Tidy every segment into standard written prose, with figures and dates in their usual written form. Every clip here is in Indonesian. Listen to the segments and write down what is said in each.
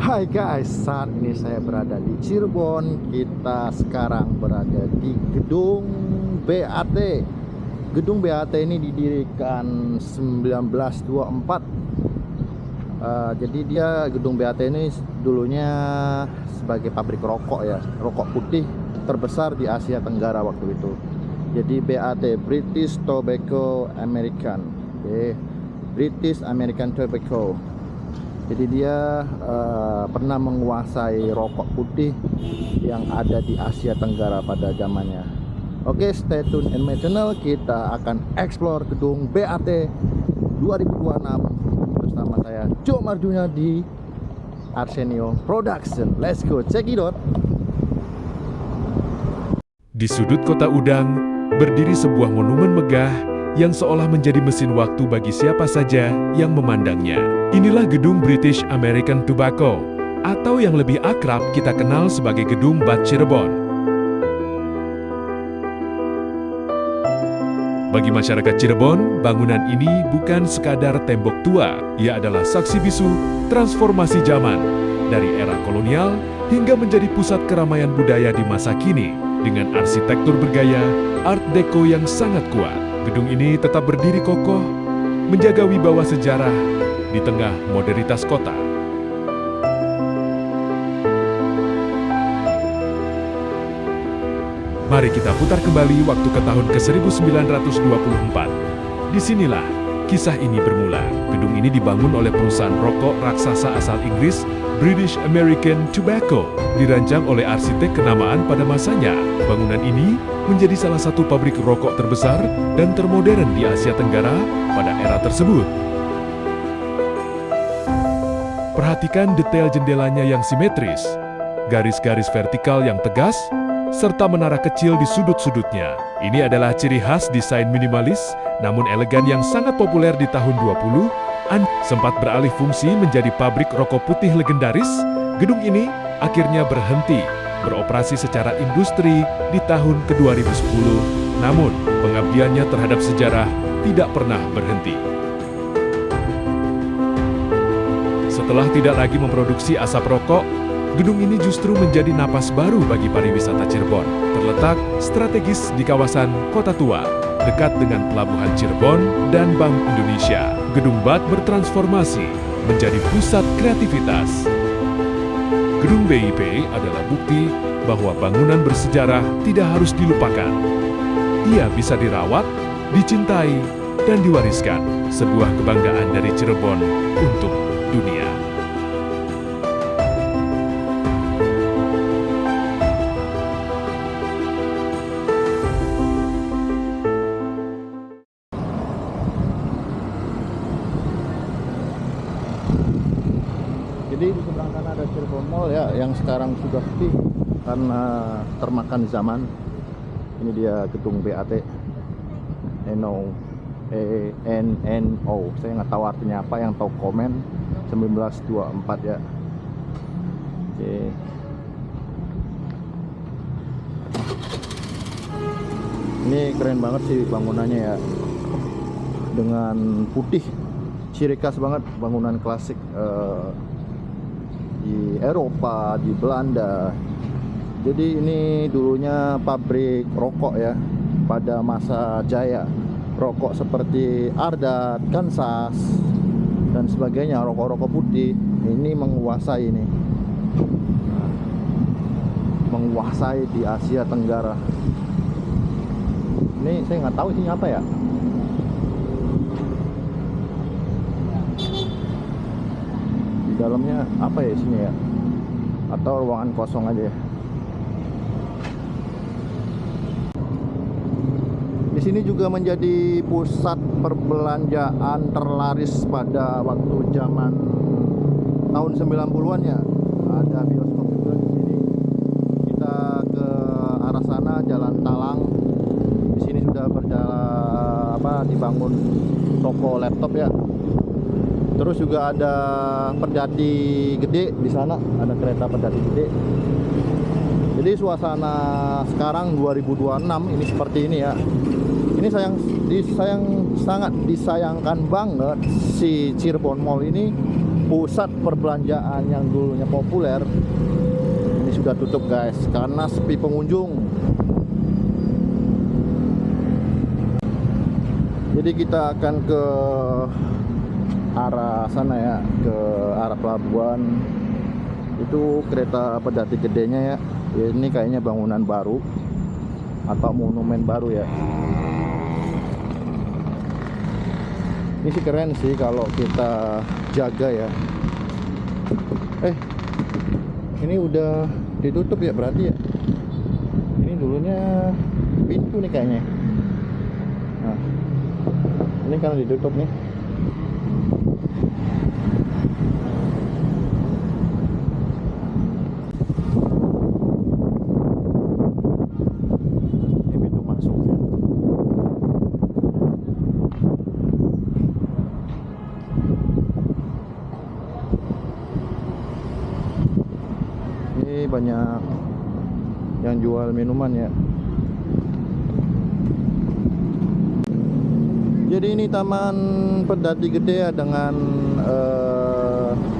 Hai guys, saat ini saya berada di Cirebon. Kita sekarang berada di gedung BAT. Gedung BAT ini didirikan 1924. Jadi gedung BAT ini dulunya sebagai pabrik rokok ya, rokok putih terbesar di Asia Tenggara waktu itu. Jadi BAT, British Tobacco American, British American Tobacco. Jadi dia pernah menguasai rokok putih yang ada di Asia Tenggara pada zamannya. Oke, stay tune in my channel. Kita akan explore gedung BAT 2026 bersama saya Jo Mardunya di Arsenio Production. Let's go check it out. Di sudut kota Udang, berdiri sebuah monumen megah yang seolah menjadi mesin waktu bagi siapa saja yang memandangnya. Inilah gedung British American Tobacco, atau yang lebih akrab kita kenal sebagai gedung BAT Cirebon. Bagi masyarakat Cirebon, bangunan ini bukan sekadar tembok tua, ia adalah saksi bisu transformasi zaman, dari era kolonial hingga menjadi pusat keramaian budaya di masa kini, dengan arsitektur bergaya Art Deco yang sangat kuat. Gedung ini tetap berdiri kokoh, menjaga wibawa sejarah di tengah modernitas kota. Mari kita putar kembali waktu ke tahun ke-1924. Disinilah kisah ini bermula. Gedung ini dibangun oleh perusahaan rokok raksasa asal Inggris, British American Tobacco, dirancang oleh arsitek kenamaan pada masanya. Bangunan ini menjadi salah satu pabrik rokok terbesar dan termodern di Asia Tenggara pada era tersebut. Perhatikan detail jendelanya yang simetris, garis-garis vertikal yang tegas, serta menara kecil di sudut-sudutnya. Ini adalah ciri khas desain minimalis, namun elegan yang sangat populer di tahun 20-an. Sempat beralih fungsi menjadi pabrik rokok putih legendaris, gedung ini akhirnya berhenti beroperasi secara industri di tahun ke-2010, namun pengabdiannya terhadap sejarah tidak pernah berhenti. Setelah tidak lagi memproduksi asap rokok, gedung ini justru menjadi napas baru bagi pariwisata Cirebon. Terletak strategis di kawasan Kota Tua, dekat dengan Pelabuhan Cirebon dan Bank Indonesia. Gedung BAT bertransformasi menjadi pusat kreativitas. Gedung BIP adalah bukti bahwa bangunan bersejarah tidak harus dilupakan. Ia bisa dirawat, dicintai, dan diwariskan. Sebuah kebanggaan dari Cirebon untuk dunia. Jadi di seberang sana ada Cirebon Mall ya, yang sekarang sudah sepi karena termakan zaman. Ini dia gedung BAT NO. Saya nggak tahu artinya apa, yang tahu komen 1924 ya. Oke. Ini keren banget sih bangunannya ya, dengan putih, ciri khas banget bangunan klasik di Eropa, di Belanda. Jadi ini dulunya pabrik rokok ya pada masa jaya. Rokok seperti Ardat, Kansas dan sebagainya, rokok-rokok putih ini menguasai di Asia Tenggara. Ini saya nggak tahu isinya apa ya. Dalamnya apa ya isinya ya, atau ruangan kosong aja ya. Di sini juga menjadi pusat perbelanjaan terlaris pada waktu zaman tahun 90-an ya. Ada bioskop juga di sini. Kita ke arah sana Jalan Talang. Di sini sudah dibangun toko laptop ya. Terus juga ada Pedati Gede di sana, ada kereta Pedati Gede. Jadi suasana sekarang 2026 ini seperti ini ya. Ini sangat disayangkan banget si Cirebon Mall ini pusat perbelanjaan yang dulunya populer ini sudah tutup guys karena sepi pengunjung. Jadi kita akan ke arah sana ya, ke arah pelabuhan. Itu kereta pedati gedenya ya. Ini kayaknya bangunan baru atau monumen baru ya. Ini sih keren sih kalau kita jaga ya. Ini udah ditutup ya berarti ya. Ini dulunya pintu nih kayaknya. Nah, ini karena ditutup nih. Ini pintu masuknya. Ini banyak yang jual minuman ya. Jadi ini taman pedati gede ya, dengan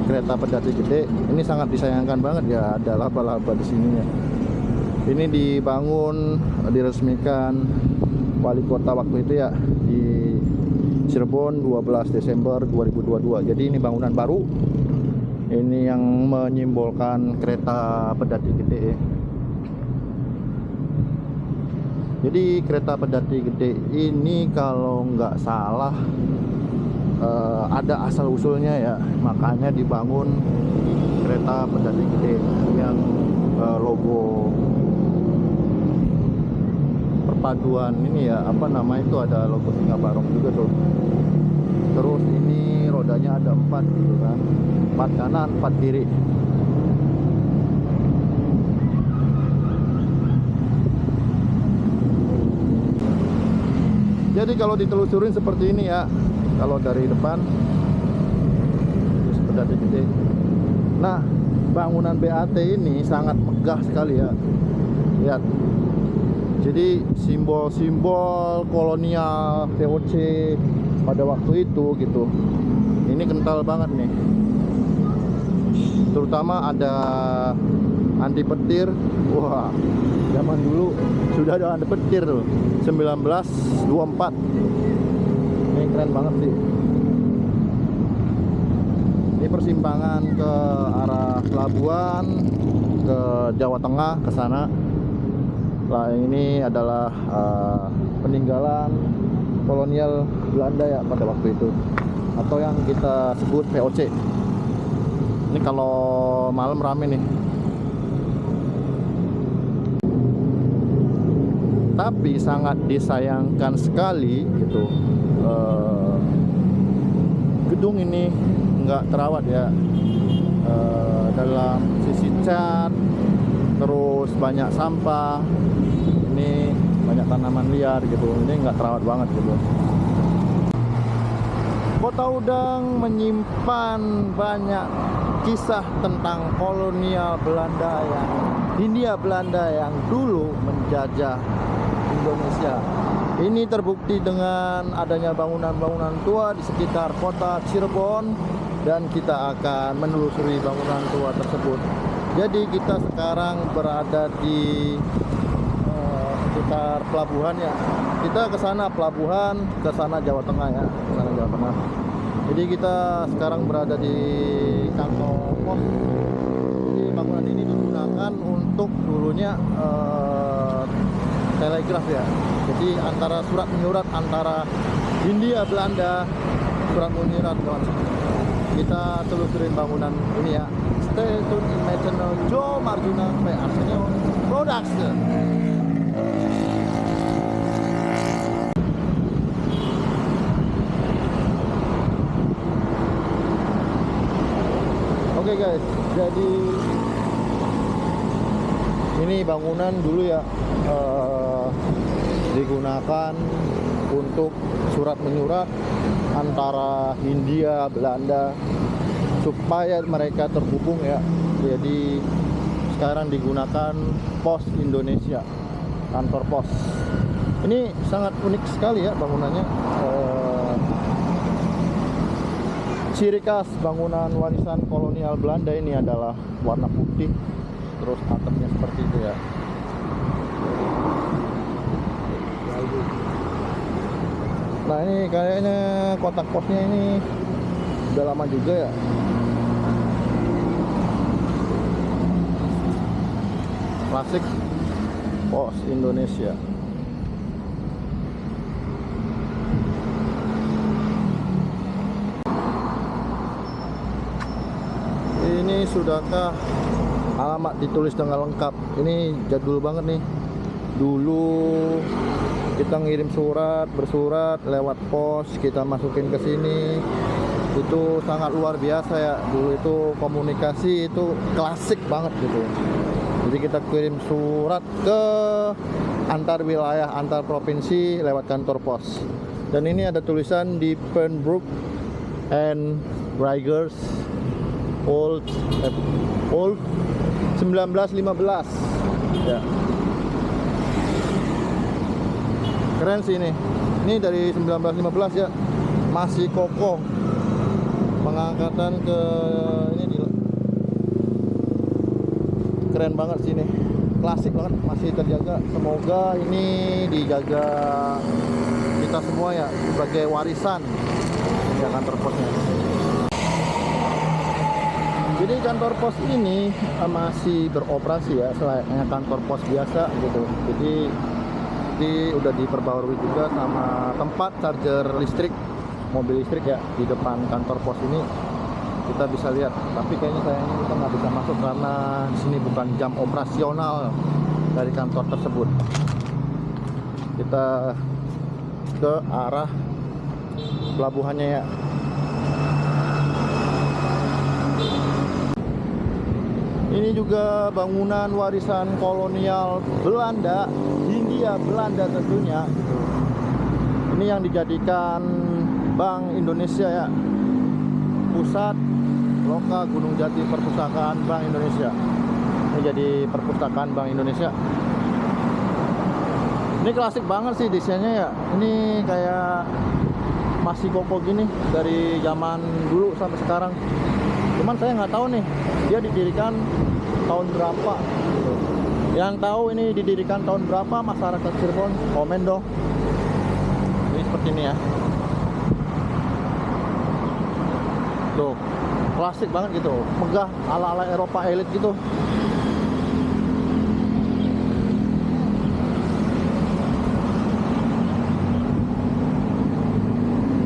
kereta pedati gede. Ini sangat disayangkan banget ya, ada laba-laba di sini ya. Ini dibangun, diresmikan wali kota waktu itu ya, di Cirebon 12 Desember 2022. Jadi ini bangunan baru. Ini yang menyimbolkan kereta pedati gede ya. Jadi kereta pedati gede ini kalau nggak salah ada asal usulnya ya, makanya dibangun kereta pedati gede yang logo perpaduan ini ya, apa nama itu, ada logo Singa Barong juga tuh. Terus ini rodanya ada 4 gitu kan, 4 kanan 4 kiri. Jadi kalau ditelusurin seperti ini ya, kalau dari depan terus pedati gede. Nah, bangunan BAT ini sangat megah sekali ya. Lihat. Jadi simbol-simbol kolonial VOC pada waktu itu gitu. Ini kental banget nih. Terutama ada anti petir. Wah, zaman dulu sudah ada anti petir tuh, 1924. Ini keren banget sih. Ini persimpangan ke arah pelabuhan, ke Jawa Tengah, ke sana. Lah ini adalah peninggalan kolonial Belanda ya pada waktu itu, atau yang kita sebut VOC. Ini kalau malam rame nih. Tapi sangat disayangkan sekali gitu, gedung ini nggak terawat ya, dalam sisi cat, terus banyak sampah, ini banyak tanaman liar gitu, ini nggak terawat banget gitu. Kota Udang menyimpan banyak kisah tentang kolonial Belanda yang Hindia Belanda yang dulu menjajah Indonesia. Ini terbukti dengan adanya bangunan-bangunan tua di sekitar kota Cirebon, dan kita akan menelusuri bangunan tua tersebut. Jadi kita sekarang berada di sekitar pelabuhan ya. Kita ke sana pelabuhan, ke sana Jawa Tengah ya, ke sana Jawa Tengah. Jadi kita sekarang berada di kantor pos. Jadi bangunan ini digunakan untuk dulunya telegraf ya. Jadi antara surat menyurat antara Hindia Belanda, surat menyurat kawan. Kita telusurin bangunan ini ya. Stay tune in my channel Joe Marjuna Arsenio Production. Oke guys, jadi ini bangunan dulu ya, digunakan untuk surat menyurat antara Hindia Belanda supaya mereka terhubung ya. Jadi sekarang digunakan Pos Indonesia, kantor pos. Ini sangat unik sekali ya bangunannya. Ciri khas bangunan warisan kolonial Belanda ini adalah warna putih, terus atapnya seperti itu ya. Nah ini kayaknya kotak posnya ini udah lama juga ya. Klasik Pos Indonesia. Ini sudahkah alamat ditulis dengan lengkap? Ini jadul banget nih. Dulu kita ngirim surat, bersurat lewat pos, kita masukin ke sini. Itu sangat luar biasa ya. Dulu itu komunikasi itu klasik banget gitu. Jadi kita kirim surat ke antar wilayah, antar provinsi lewat kantor pos. Dan ini ada tulisan di Penbrook and Riders Old 1915 ya. Keren sih ini. Ini dari 1915 ya. Masih kokoh. Pengangkatan ke ini keren banget sih ini. Klasik banget, masih terjaga. Semoga ini dijaga kita semua ya sebagai warisan ya kantor posnya. Jadi kantor pos ini masih beroperasi ya selayaknya kantor pos biasa gitu. Jadi udah diperbarui juga sama tempat charger listrik, mobil listrik ya di depan kantor pos ini kita bisa lihat. Tapi kayaknya sayangnya kita nggak bisa masuk karena di sini bukan jam operasional dari kantor tersebut. Kita ke arah pelabuhannya ya. Ini juga bangunan warisan kolonial Belanda, Hindia Belanda tentunya. Ini yang dijadikan Bank Indonesia ya. Pusat Loka Gunung Jati Perpustakaan Bank Indonesia. Ini jadi perpustakaan Bank Indonesia. Ini klasik banget sih desainnya ya. Ini kayak masih kokoh gini dari zaman dulu sampai sekarang. Cuman saya nggak tahu nih dia didirikan tahun berapa gitu. Yang tahu ini didirikan tahun berapa masyarakat Cirebon komen dong. Ini seperti ini ya. Tuh klasik banget gitu, megah ala-ala Eropa elit gitu.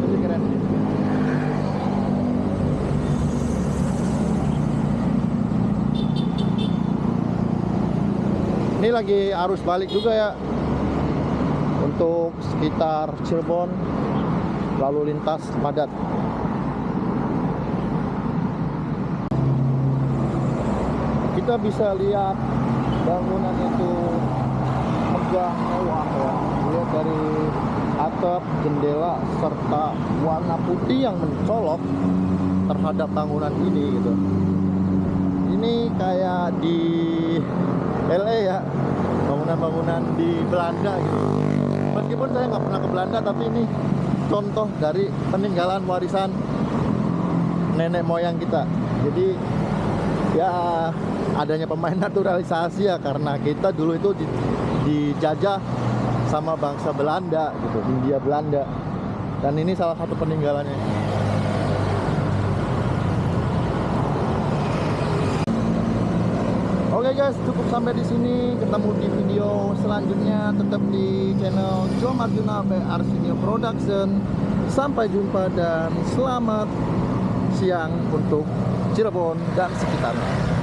Ini keren. Ini lagi arus balik juga ya untuk sekitar Cirebon, lalu lintas padat. Kita bisa lihat bangunan itu megah mewah ya. Lihat dari atap, jendela serta warna putih yang mencolok terhadap bangunan ini gitu. Ini kayak di LA ya, bangunan-bangunan di Belanda gitu. Meskipun saya nggak pernah ke Belanda, tapi ini contoh dari peninggalan warisan nenek moyang kita. Jadi ya adanya pemain naturalisasi ya, karena kita dulu itu dijajah sama bangsa Belanda gitu, Hindia Belanda. Dan ini salah satu peninggalannya. Oke guys, cukup sampai di sini. Ketemu di video selanjutnya. Tetap di channel Jom Arjuna PR Senior Production. Sampai jumpa dan selamat siang untuk Cirebon dan sekitarnya.